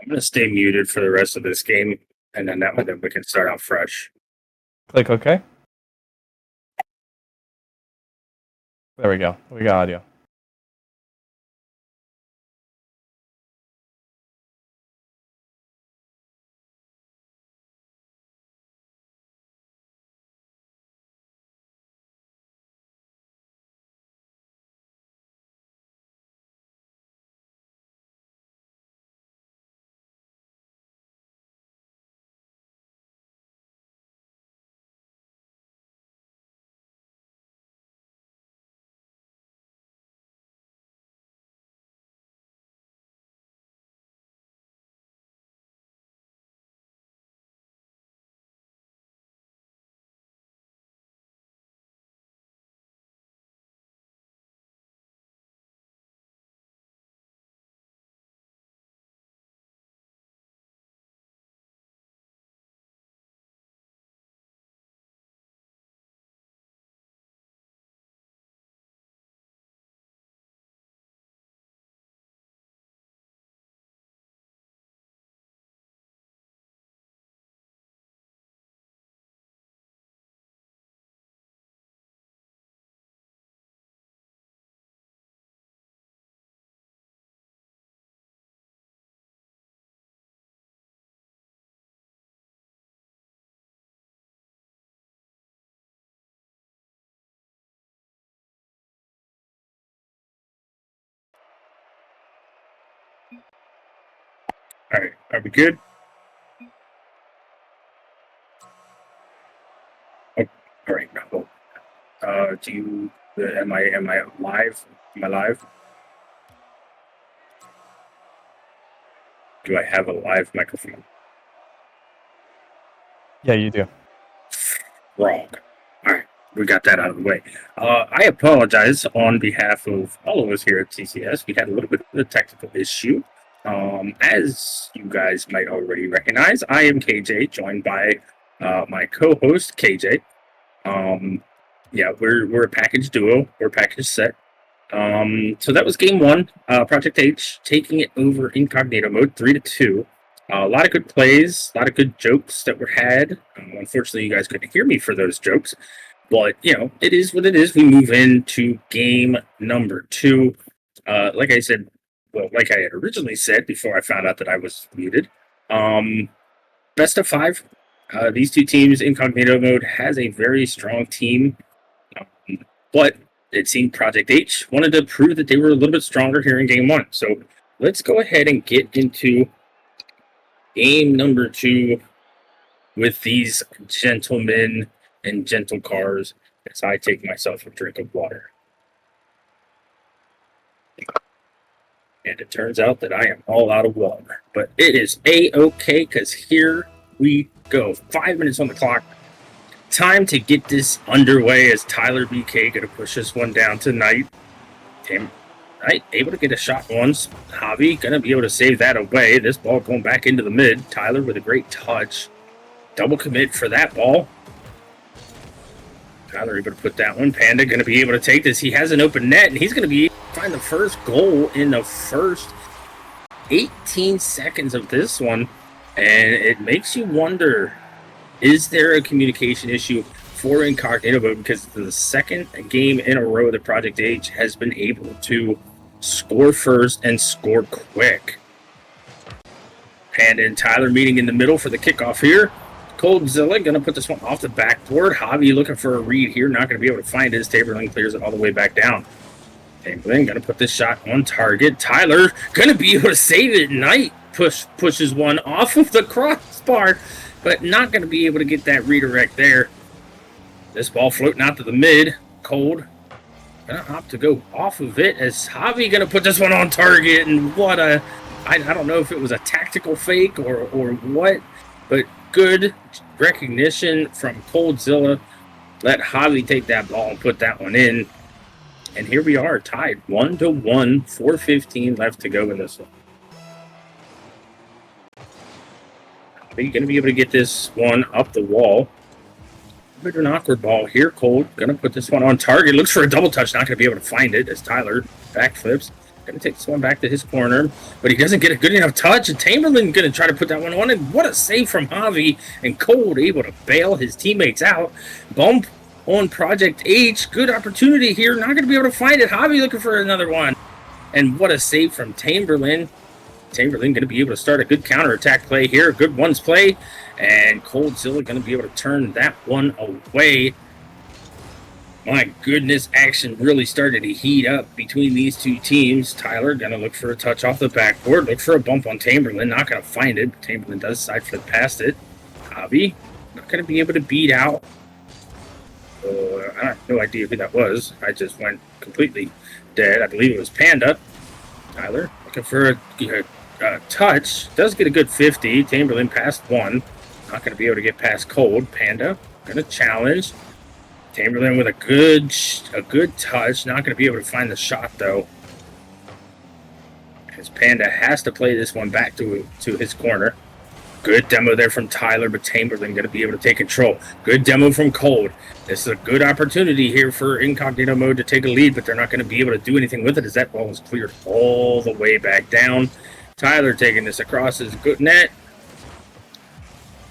I'm going to stay muted for the rest of this game, and then that way then we can start out fresh. Click OK. There we go. We got audio. All right, are we good? Oh, all right, no. Am I live? Am I live? Do I have a live microphone? Yeah, you do. Wrong. All right, we got that out of the way. I apologize on behalf of all of us here at TCS. We had a little bit of a technical issue. As you guys might already recognize, I am KJ, joined by my co-host KJ. Yeah, we're a package duo. We're a package set. So that was game one. Project H taking it over Incognito mode, 3-2. A lot of good plays, a lot of good jokes that were had. Unfortunately, you guys couldn't hear me for those jokes, but it is what it is. We move into game number two. Like I said, well, like I had originally said before I found out that I was muted. Best of five. These two teams, Incognito mode has a very strong team, but it seemed Project H wanted to prove that they were a little bit stronger here in game one. So let's go ahead and get into game number two with these gentlemen and gentle cars as I take myself a drink of water. And it turns out that I am all out of water. But it is A-okay, because here we go. 5 minutes on the clock. Time to get this underway as Tyler BK going to push this one down tonight. Damn. Right, able to get a shot once. Javi going to be able to save that away. This ball going back into the mid. Tyler with a great touch. Double commit for that ball. Tyler able to put that one. Panda going to be able to take this. He has an open net, and he's going to be able to find the first goal in the first 18 seconds of this one. And it makes you wonder, is there a communication issue for Incognito? Because the second game in a row that Project H has been able to score first and score quick. Panda and Tyler meeting in the middle for the kickoff here. Coldzilla going to put this one off the backboard. Javi looking for a read here. Not going to be able to find his. Taberlin clears it all the way back down. Taberlin going to put this shot on target. Tyler going to be able to save it. Knight pushes one off of the crossbar, but not going to be able to get that redirect there. This ball floating out to the mid. Cold going to opt to go off of it as Javi going to put this one on target. And what a... I don't know if it was a tactical fake or what, but good recognition from Coldzilla. Let Javi take that ball and put that one in. And here we are, tied 1-1, 4:15 left to go in this one. Are you going to be able to get this one up the wall? A bit of an awkward ball here. Cold going to put this one on target. Looks for a double touch. Not going to be able to find it as Tyler backflips. Going to take this one back to his corner, but he doesn't get a good enough touch, and Tamerlan going to try to put that one on, and what a save from Javi, and Cold able to bail his teammates out. Bump on Project H, good opportunity here, not going to be able to find it. Javi looking for another one, and what a save from Tamerlan. Tamerlan going to be able to start a good counterattack play here, a good ones play, and Coldzilla going to be able to turn that one away. My goodness, action really started to heat up between these two teams. Tyler going to look for a touch off the backboard, look for a bump on Tamerlan, not going to find it. Tamerlan does side flip past it. Javi not going to be able to beat out. I have no idea who that was. I just went completely dead. I believe it was Panda. Tyler looking for a touch. Does get a good 50. Tamerlan passed one. Not going to be able to get past Cold. Panda going to challenge. Tamerlan with a good touch. Not going to be able to find the shot, though. As Panda has to play this one back to his corner. Good demo there from Tyler, but Tamerlan going to be able to take control. Good demo from Cold. This is a good opportunity here for Incognito mode to take a lead, but they're not going to be able to do anything with it as that ball is cleared all the way back down. Tyler taking this across his good net.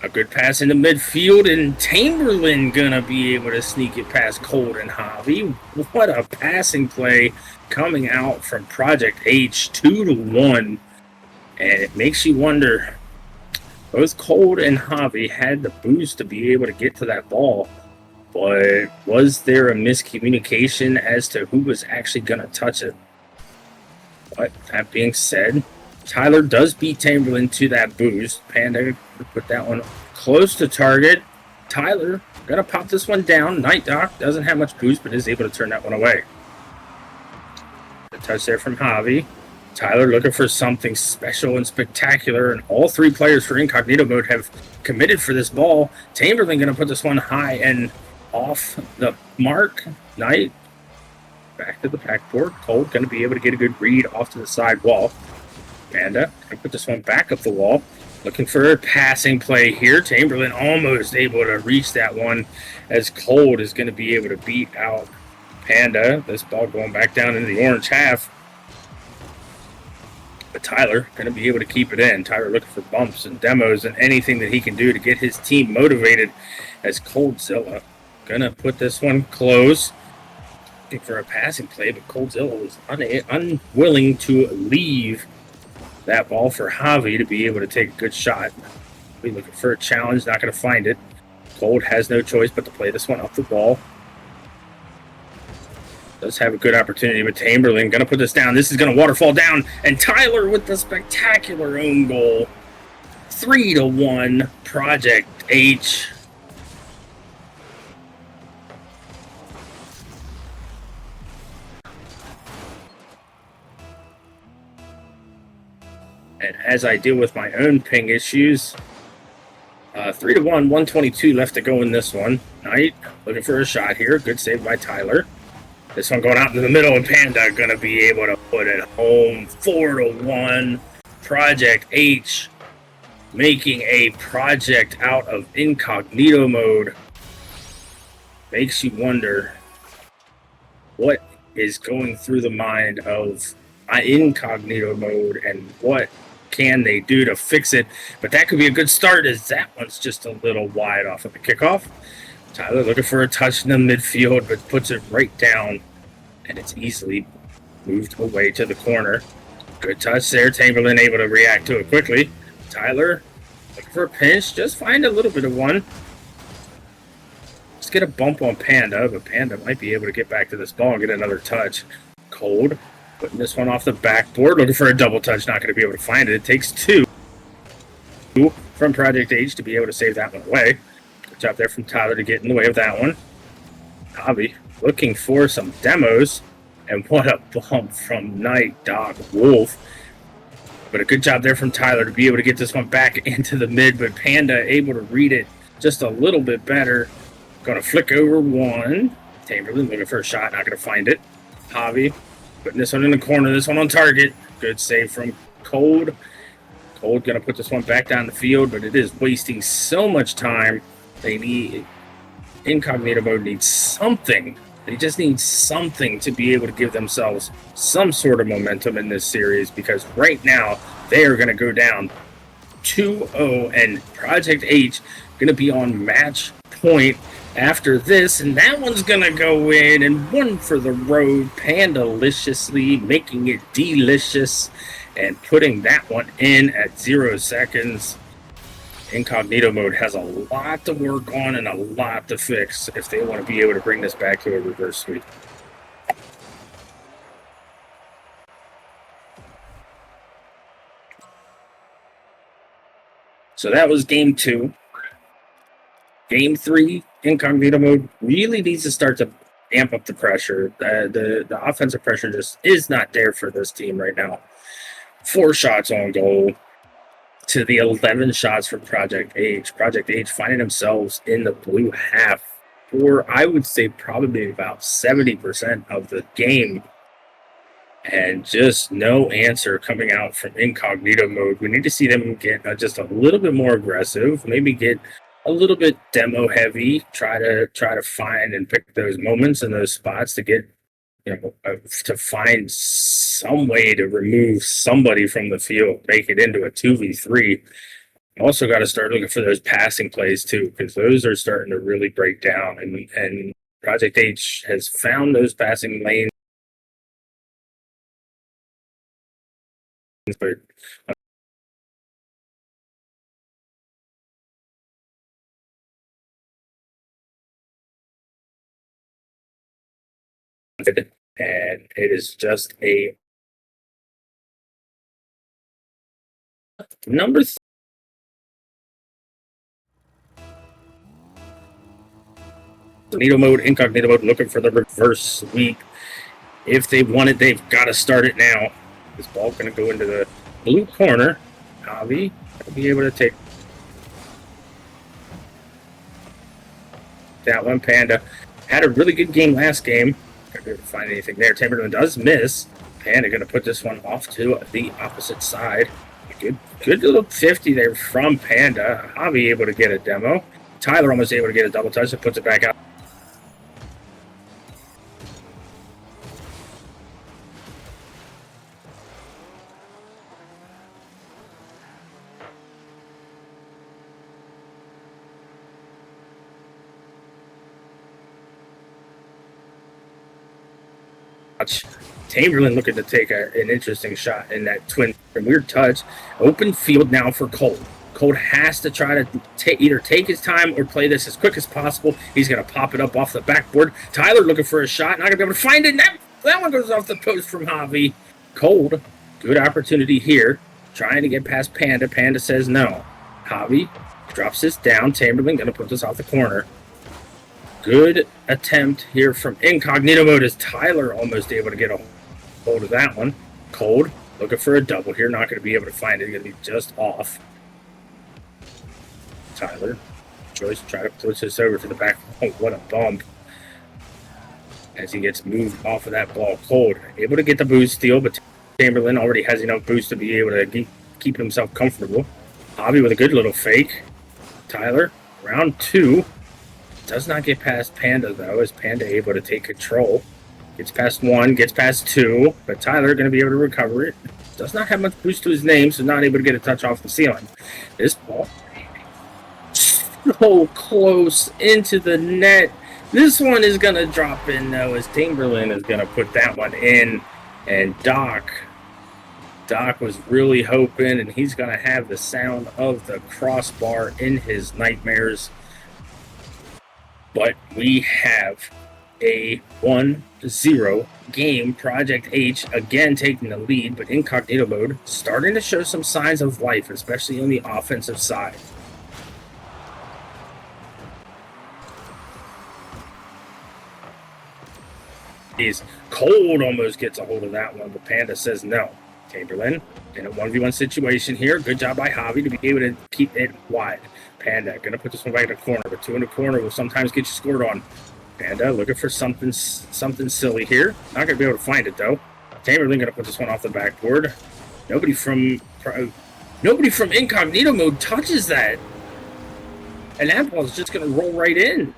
A good pass into midfield, and Tamerlan gonna be able to sneak it past Cold and Javi. What a passing play coming out from Project H, 2-1. And it makes you wonder, both Cold and Javi had the boost to be able to get to that ball, but was there a miscommunication as to who was actually gonna touch it? But that being said, Tyler does beat Tamerlan to that boost. Panda put that one close to target. Tyler gonna pop this one down. Night Doc doesn't have much boost, but is able to turn that one away. The touch there from Javi. Tyler looking for something special and spectacular, and all three players for Incognito mode have committed for this ball. Tamerlan gonna put this one high and off the mark. Knight back to the backboard. Cold gonna be able to get a good read off to the side wall. Panda gonna put this one back up the wall. Looking for a passing play here. Tamerlan almost able to reach that one as Cold is going to be able to beat out Panda. This ball going back down into the orange half. But Tyler going to be able to keep it in. Tyler looking for bumps and demos and anything that he can do to get his team motivated as Coldzilla going to put this one close. Looking for a passing play, but Coldzilla was unwilling to leave that ball for Javi to be able to take a good shot. We're looking for a challenge, not going to find it. Cold has no choice but to play this one off the ball. Does have a good opportunity, but Tamerlan going to put this down. This is going to waterfall down, and Tyler with the spectacular own goal. 3-1, Project H. And as I deal with my own ping issues, 3-1, 122 left to go in this one. Knight looking for a shot here. Good save by Tyler. This one going out into the middle, and Panda going to be able to put it home. 4-1. Project H making a project out of Incognito mode. Makes you wonder what is going through the mind of Incognito mode and what can they do to fix it. But that could be a good start, as that one's just a little wide off of the kickoff. Tyler looking for a touch in the midfield, but puts it right down, and it's easily moved away to the corner. Good touch there. Tamerlan able to react to it quickly. Tyler looking for a pinch, just find a little bit of one. Let's get a bump on Panda, but Panda might be able to get back to this ball and get another touch. Cold putting this one off the backboard, looking for a double touch, not going to be able to find it. It takes two from Project H to be able to save that one away. Good job there from Tyler to get in the way of that one. Javi looking for some demos, and what a bump from Night Dog Wolf. But a good job there from Tyler to be able to get this one back into the mid, but Panda able to read it just a little bit better. Going to flick over one. Tamerlan looking for a shot, not going to find it. Javi putting this one in the corner, this one on target. Good save from Cold. Cold going to put this one back down the field, but it is wasting so much time. They need Incognito mode needs something They just need something to be able to give themselves some sort of momentum in this series, because right now they are going to go down 2-0, and Project H going to be on match point after this, and that one's going to go in, and one for the road, Panda-liciously making it delicious and putting that one in at 0 seconds. Incognito mode has a lot to work on and a lot to fix if they want to be able to bring this back to a reverse sweep. So that was game 2. Game 3, Incognito mode really needs to start to amp up the pressure. The offensive pressure just is not there for this team right now. 4 shots on goal to the 11 shots from Project H. Project H finding themselves in the blue half for, I would say, probably about 70% of the game. And just no answer coming out from Incognito mode. We need to see them get just a little bit more aggressive, maybe get a little bit demo heavy, try to find and pick those moments and those spots to get, to find some way to remove somebody from the field, make it into a 2v3. Also got to start looking for those passing plays too, because those are starting to really break down, and Project H has found those passing lanes, but and it is just a number. Incognito mode, looking for the reverse sweep. If they want it, they've got to start it now. This ball going to go into the blue corner. Javi will be able to take that one. Panda had a really good game last game. Not going to find anything there. Timberland does miss. Panda going to put this one off to the opposite side. Good little 50 there from Panda. Javi able to get a demo. Tyler almost able to get a double touch and puts it back out. Chamberlain looking to take an interesting shot in that twin weird touch. Open field now for Colt. Colt has to try to either take his time or play this as quick as possible. He's going to pop it up off the backboard. Tyler looking for a shot. Not going to be able to find it. That one goes off the post from Javi. Colt, good opportunity here. Trying to get past Panda. Panda says no. Javi drops this down. Chamberlain going to put this off the corner. Good attempt here from Incognito mode as Tyler almost able to get a hold of that one. Cold looking for a double here. Not going to be able to find it. Going to be just off. Tyler Joyce try to push this over to the back. Oh, what a bump. As he gets moved off of that ball. Cold able to get the boost steal, but Chamberlain already has enough boost to be able to keep himself comfortable. Javi with a good little fake. Tyler, round 2. Does not get past Panda, though, as Panda able to take control. Gets past 1, gets past 2, but Tyler going to be able to recover it. Does not have much boost to his name, so not able to get a touch off the ceiling. This ball, so close into the net. This one is going to drop in, though, as Chamberlain is going to put that one in. And Doc was really hoping, and he's going to have the sound of the crossbar in his nightmares. But we have a 1-0 game. Project H again taking the lead, but Incognito mode starting to show some signs of life, especially on the offensive side. Cold almost gets a hold of that one, but Panda says no. Chamberlain in a 1v1 situation here. Good job by Javi to be able to keep it wide. Panda going to put this one back in the corner, but 2 in the corner will sometimes get you scored on. Panda looking for something silly here. Not going to be able to find it, though. Chamberlain going to put this one off the backboard. Nobody from Incognito mode touches that. And that ball is just going to roll right in.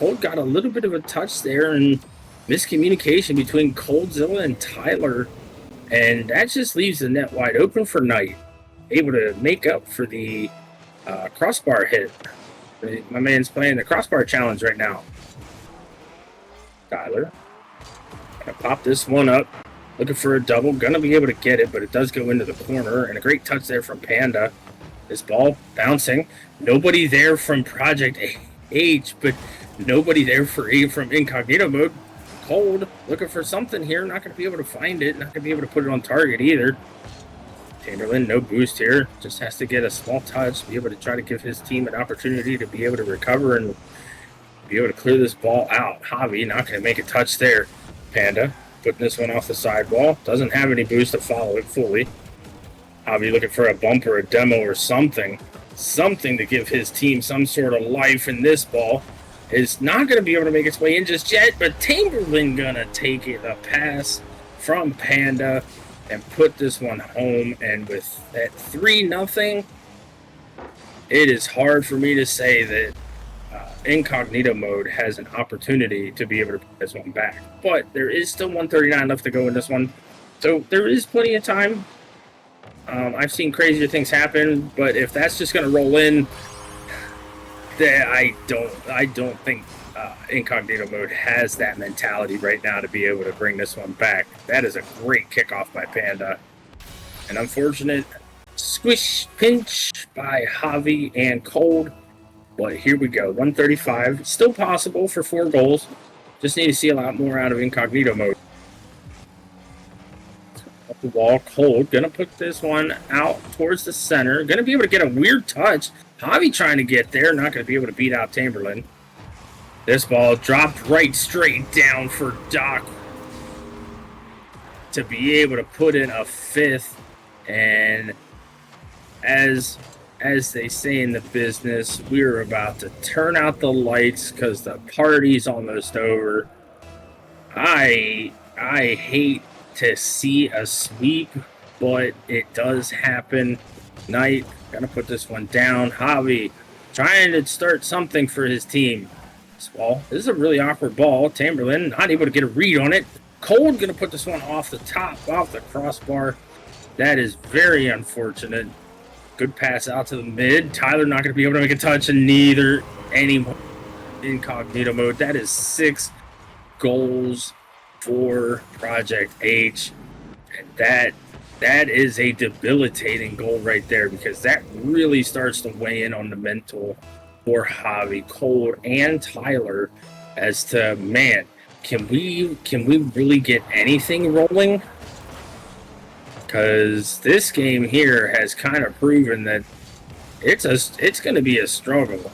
Cold got a little bit of a touch there and miscommunication between Coldzilla and Tyler. And that just leaves the net wide open for Knight. Able to make up for the crossbar hit. My man's playing the crossbar challenge right now. Tyler. Gonna pop this one up. Looking for a double. Gonna be able to get it, but it does go into the corner. And a great touch there from Panda. This ball bouncing. Nobody there from Project H, but nobody there from Incognito mode. Cold, looking for something here. Not going to be able to find it. Not going to be able to put it on target either. Chamberlain, no boost here. Just has to get a small touch. Be able to try to give his team an opportunity to be able to recover and be able to clear this ball out. Javi not going to make a touch there. Panda putting this one off the sidewall. Doesn't have any boost to follow it fully. Javi looking for a bump or a demo or something. Something to give his team some sort of life in this ball. Is not going to be able to make its way in just yet, but Chamberlain going to take it, a pass from Panda and put this one home. And with that 3-0, it is hard for me to say that Incognito mode has an opportunity to be able to put this one back. But there is still 139 left to go in this one, so there is plenty of time. I've seen crazier things happen, but if that's just going to roll in, then I don't think Incognito mode has that mentality right now to be able to bring this one back. That is a great kickoff by Panda. An unfortunate squish pinch by Javi and Cold. But here we go. 135. Still possible for 4 goals. Just need to see a lot more out of Incognito mode. Up the wall. Cold. Gonna put this one out towards the center. Gonna be able to get a weird touch. Javi trying to get there. Not gonna be able to beat out Chamberlain. This ball dropped right straight down for Doc to be able to put in a 5th. And as they say in the business, we're about to turn out the lights because the party's almost over. I hate to see a sweep, but it does happen. Knight gonna put this one down. Javi trying to start something for his team. This ball, this is a really awkward ball. Chamberlain not able to get a read on it. Cold gonna put this one off the top, off the crossbar. That is very unfortunate. Good pass out to the mid. Tyler not going to be able to make a touch, and neither anyone Incognito mode. That is 6 goals for Project H. And that is a debilitating goal right there, because that really starts to weigh in on the mental for Javi, Cold, and Tyler as to, man, can we really get anything rolling? Because this game here has kind of proven that it's going to be a struggle.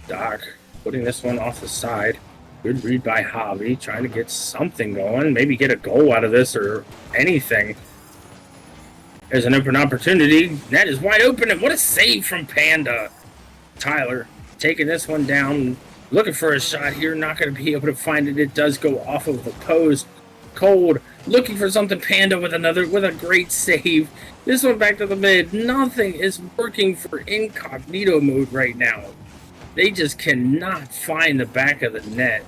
Doc putting this one off the side. Good read by Javi, trying to get something going. Maybe get a goal out of this or anything. There's an open opportunity. That is wide open, and what a save from Panda. Tyler taking this one down. Looking for a shot here. Not going to be able to find it. It does go off of the post. Cold looking for something. Panda with a great save. This one back to the mid. Nothing is working for Incognito mode right now. They just cannot find the back of the net.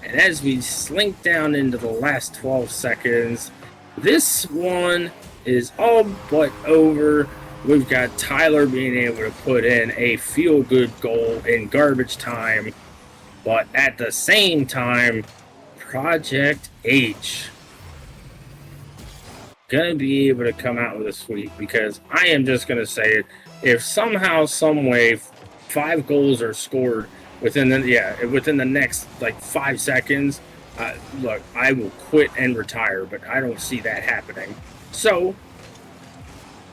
And as we slink down into the last 12 seconds, this one is all but over. We've got Tyler being able to put in a feel-good goal in garbage time. But at the same time, Project H gonna be able to come out with a sweep, because I am just gonna say it. If somehow, some way, 5 goals are scored within the next like 5 seconds, look, I will quit and retire. But I don't see that happening. So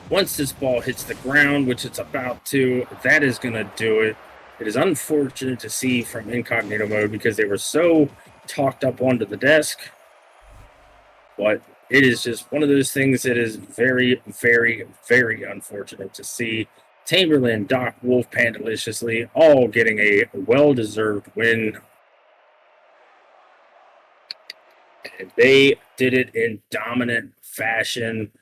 once this ball hits the ground, which it's about to, that is gonna do it. It is unfortunate to see from Incognito mode, because they were so talked up onto the desk, but it is just one of those things that is very, very, very unfortunate to see. Chamberlain, Doc, Wolf, Pandaliciously all getting a well-deserved win, and they did it in dominant fashion.